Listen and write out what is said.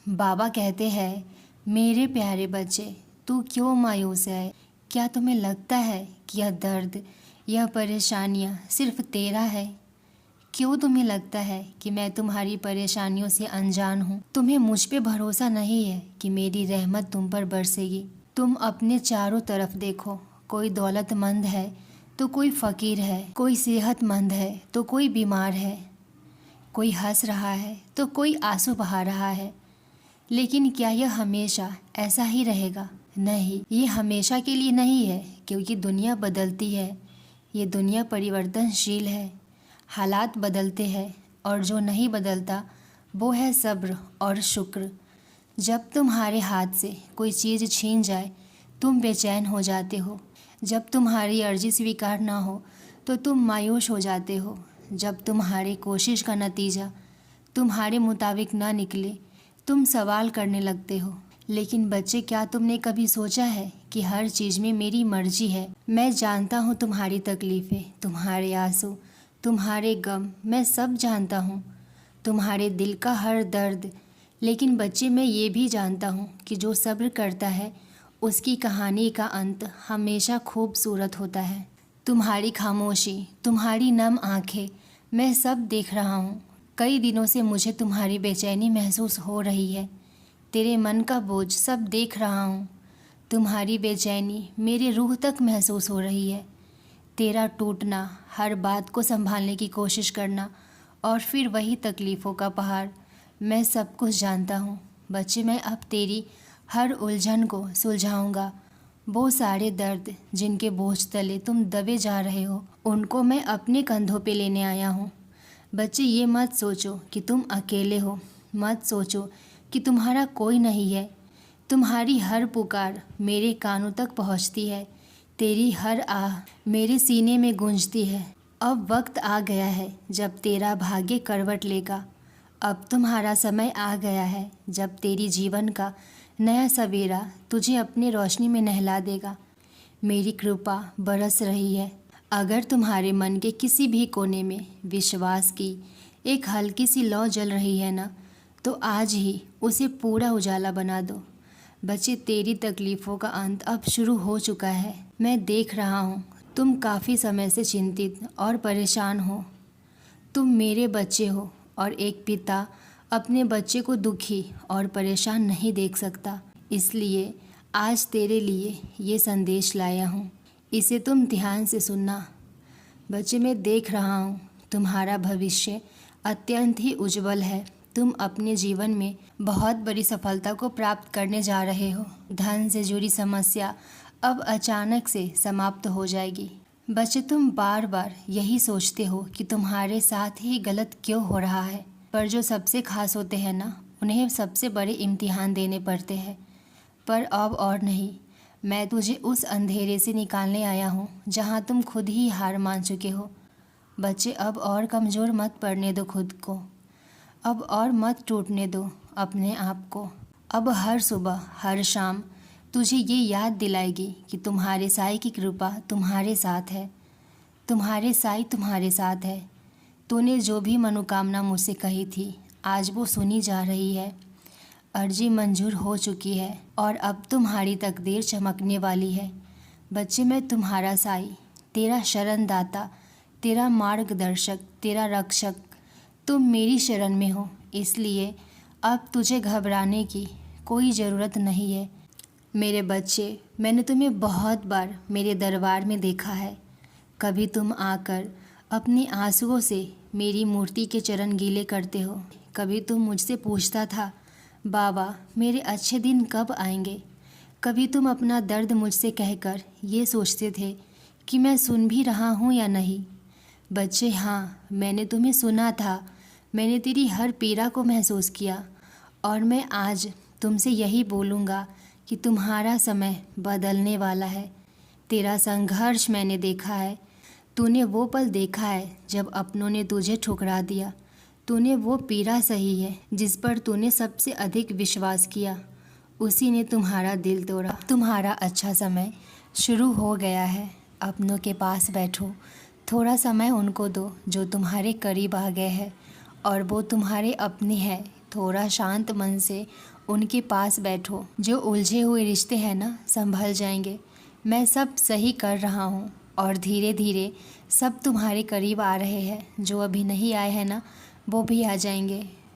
बाबा कहते हैं, मेरे प्यारे बच्चे, तू क्यों मायूस है? क्या तुम्हें लगता है कि यह दर्द, यह परेशानियाँ सिर्फ तेरा है? क्यों तुम्हें लगता है कि मैं तुम्हारी परेशानियों से अनजान हूँ? तुम्हें मुझ पे भरोसा नहीं है कि मेरी रहमत तुम पर बरसेगी? तुम अपने चारों तरफ देखो, कोई दौलतमंद है तो कोई फ़कीर है, कोई सेहतमंद है तो कोई बीमार है, कोई हंस रहा है तो कोई आंसू बहा रहा है। लेकिन क्या यह हमेशा ऐसा ही रहेगा? नहीं, ये हमेशा के लिए नहीं है, क्योंकि दुनिया बदलती है। ये दुनिया परिवर्तनशील है, हालात बदलते हैं, और जो नहीं बदलता वो है सब्र और शुक्र। जब तुम्हारे हाथ से कोई चीज़ छीन जाए तुम बेचैन हो जाते हो। जब तुम्हारी अर्जी स्वीकार ना हो तो तुम मायूस हो जाते हो। जब तुम्हारी कोशिश का नतीजा तुम्हारे मुताबिक ना निकले तुम सवाल करने लगते हो। लेकिन बच्चे, क्या तुमने कभी सोचा है कि हर चीज़ में मेरी मर्जी है? मैं जानता हूँ तुम्हारी तकलीफ़ें, तुम्हारे आंसू, तुम्हारे गम, मैं सब जानता हूँ, तुम्हारे दिल का हर दर्द। लेकिन बच्चे, मैं ये भी जानता हूँ कि जो सब्र करता है उसकी कहानी का अंत हमेशा खूबसूरत होता है। तुम्हारी खामोशी, तुम्हारी नम आँखें, मैं सब देख रहा हूँ। कई दिनों से मुझे तुम्हारी बेचैनी महसूस हो रही है। तेरे मन का बोझ सब देख रहा हूँ। तुम्हारी बेचैनी मेरे रूह तक महसूस हो रही है। तेरा टूटना, हर बात को संभालने की कोशिश करना, और फिर वही तकलीफ़ों का पहाड़। मैं सब कुछ जानता हूँ बच्चे। मैं अब तेरी हर उलझन को सुलझाऊंगा। वो सारे दर्द जिनके बोझ तले तुम दबे जा रहे हो, उनको मैं अपने कंधों पे लेने आया हूँ। बच्चे, ये मत सोचो कि तुम अकेले हो, मत सोचो कि तुम्हारा कोई नहीं है। तुम्हारी हर पुकार मेरे कानों तक पहुँचती है, तेरी हर आह मेरे सीने में गूंजती है। अब वक्त आ गया है जब तेरा भाग्य करवट लेगा। अब तुम्हारा समय आ गया है जब तेरी जीवन का नया सवेरा तुझे अपनी रोशनी में नहला देगा। मेरी कृपा बरस रही है। अगर तुम्हारे मन के किसी भी कोने में विश्वास की एक हल्की सी लौ जल रही है ना, तो आज ही उसे पूरा उजाला बना दो। बच्चे, तेरी तकलीफ़ों का अंत अब शुरू हो चुका है। मैं देख रहा हूँ तुम काफ़ी समय से चिंतित और परेशान हो। तुम मेरे बच्चे हो, और एक पिता अपने बच्चे को दुखी और परेशान नहीं देख सकता। इसलिए आज तेरे लिए ये संदेश लाया हूँ, इसे तुम ध्यान से सुनना। बच्चे, मैं देख रहा हूँ तुम्हारा भविष्य अत्यंत ही उज्जवल है। तुम अपने जीवन में बहुत बड़ी सफलता को प्राप्त करने जा रहे हो। धन से जुड़ी समस्या अब अचानक से समाप्त हो जाएगी। बच्चे, तुम बार बार यही सोचते हो कि तुम्हारे साथ ही गलत क्यों हो रहा है, पर जो सबसे खास होते हैं ना, उन्हें सबसे बड़े इम्तिहान देने पड़ते हैं। पर अब और नहीं, मैं तुझे उस अंधेरे से निकालने आया हूँ जहाँ तुम खुद ही हार मान चुके हो। बच्चे, अब और कमज़ोर मत पड़ने दो खुद को, अब और मत टूटने दो अपने आप को। अब हर सुबह हर शाम तुझे ये याद दिलाएगी कि तुम्हारे साईं की कृपा तुम्हारे साथ है, तुम्हारे साईं तुम्हारे साथ है। तूने जो भी मनोकामना मुझसे कही थी, आज वो सुनी जा रही है। अर्जी मंजूर हो चुकी है और अब तुम्हारी तकदीर चमकने वाली है। बच्चे, मैं तुम्हारा साईं, तेरा शरणदाता, तेरा मार्गदर्शक, तेरा रक्षक, तुम मेरी शरण में हो। इसलिए अब तुझे घबराने की कोई ज़रूरत नहीं है। मेरे बच्चे, मैंने तुम्हें बहुत बार मेरे दरबार में देखा है। कभी तुम आकर अपने आंसुओं से मेरी मूर्ति के चरण गीले करते हो। कभी तुम मुझसे पूछता था, बाबा मेरे अच्छे दिन कब आएंगे। कभी तुम अपना दर्द मुझसे कहकर ये सोचते थे कि मैं सुन भी रहा हूँ या नहीं। बच्चे, हाँ, मैंने तुम्हें सुना था, मैंने तेरी हर पीड़ा को महसूस किया, और मैं आज तुमसे यही बोलूँगा कि तुम्हारा समय बदलने वाला है। तेरा संघर्ष मैंने देखा है। तूने वो पल देखा है जब अपनों ने तुझे ठुकरा दिया। तूने वो पीड़ा सही है जिस पर तूने सबसे अधिक विश्वास किया, उसी ने तुम्हारा दिल तोड़ा। तुम्हारा अच्छा समय शुरू हो गया है। अपनों के पास बैठो, थोड़ा समय उनको दो जो तुम्हारे करीब आ गए हैं, और वो तुम्हारे अपने हैं, थोड़ा शांत मन से उनके पास बैठो। जो उलझे हुए रिश्ते हैं ना, संभल जाएंगे। मैं सब सही कर रहा हूँ और धीरे धीरे सब तुम्हारे करीब आ रहे हैं। जो अभी नहीं आए हैं ना, वो भी आ जाएंगे।